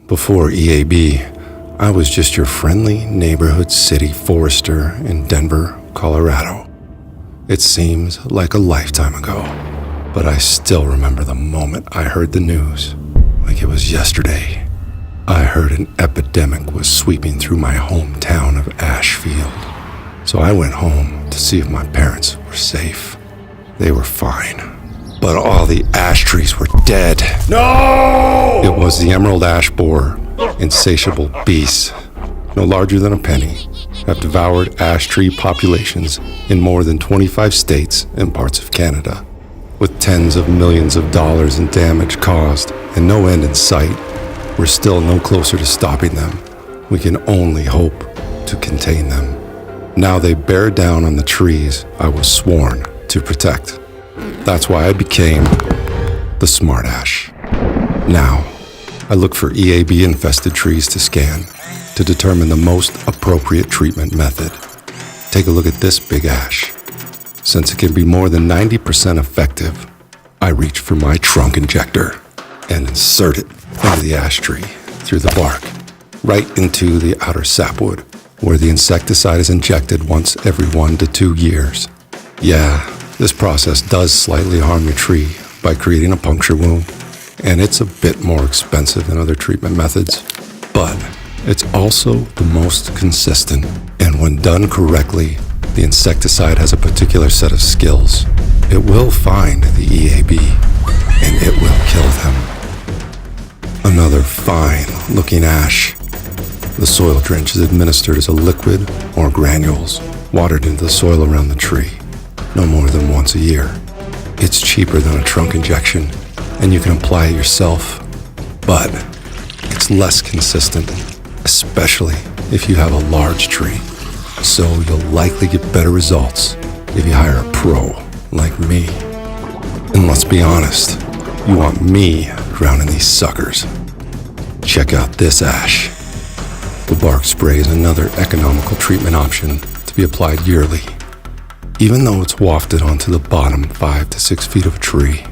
Before EAB, I was just your friendly neighborhood city forester in Denver, Colorado. It seems like a lifetime ago, but I still remember the moment I heard the news, like it was yesterday. I heard an epidemic was sweeping through my hometown of Ashfield, so I went home to see if my parents were safe. They were fine. But all the ash trees were dead. No! It was the emerald ash borer, insatiable beasts, no larger than a penny, have devoured ash tree populations in more than 25 states and parts of Canada. With tens of millions of dollars in damage caused and no end in sight, we're still no closer to stopping them. We can only hope to contain them. Now they bear down on the trees I was sworn to protect. That's why I became the smart ash. Now, I look for EAB-infested trees to scan to determine the most appropriate treatment method. Take a look at this big ash. Since it can be more than 90% effective, I reach for my trunk injector and insert it into the ash tree through the bark, right into the outer sapwood, where the insecticide is injected once every 1 to 2 years. Yeah, this process does slightly harm your tree by creating a puncture wound, and it's a bit more expensive than other treatment methods, but it's also the most consistent. And when done correctly, the insecticide has a particular set of skills. It will find the EAB, and it will kill them. Another fine-looking ash. The soil drench is administered as a liquid or granules, watered into the soil around the tree, no more than once a year. It's cheaper than a trunk injection, and you can apply it yourself, but it's less consistent, especially if you have a large tree. So you'll likely get better results if you hire a pro like me. And let's be honest, you want me drowning these suckers. Check out this ash. The bark spray is another economical treatment option to be applied yearly. Even though it's wafted onto the bottom 5 to 6 feet of a tree,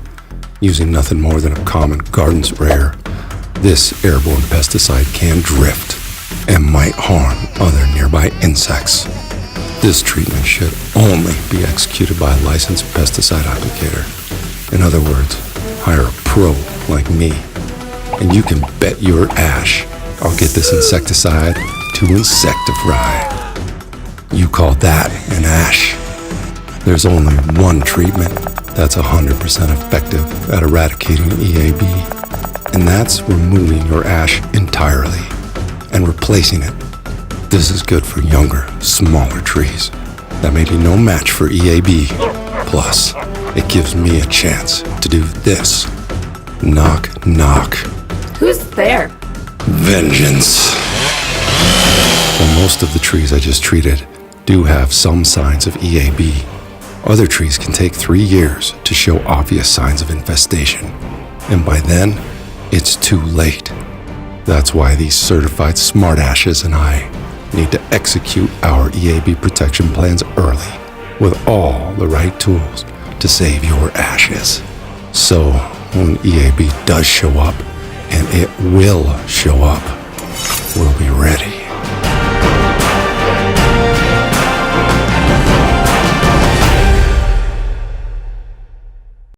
using nothing more than a common garden sprayer, this airborne pesticide can drift and might harm other nearby insects. This treatment should only be executed by a licensed pesticide applicator. In other words, hire a pro like me, and you can bet your ash I'll get this insecticide to insectify. You call that an ash? There's only one treatment that's 100% effective at eradicating EAB, and that's removing your ash entirely and replacing it. This is good for younger, smaller trees that may be no match for EAB. Plus, it gives me a chance to do this. Knock, knock. Who's there? Vengeance. Well, most of the trees I just treated do have some signs of EAB. Other trees can take 3 years to show obvious signs of infestation, and by then, it's too late. That's why these certified smart ashes and I need to execute our EAB protection plans early with all the right tools to save your ashes. So when EAB does show up, and it will show up, we'll be ready.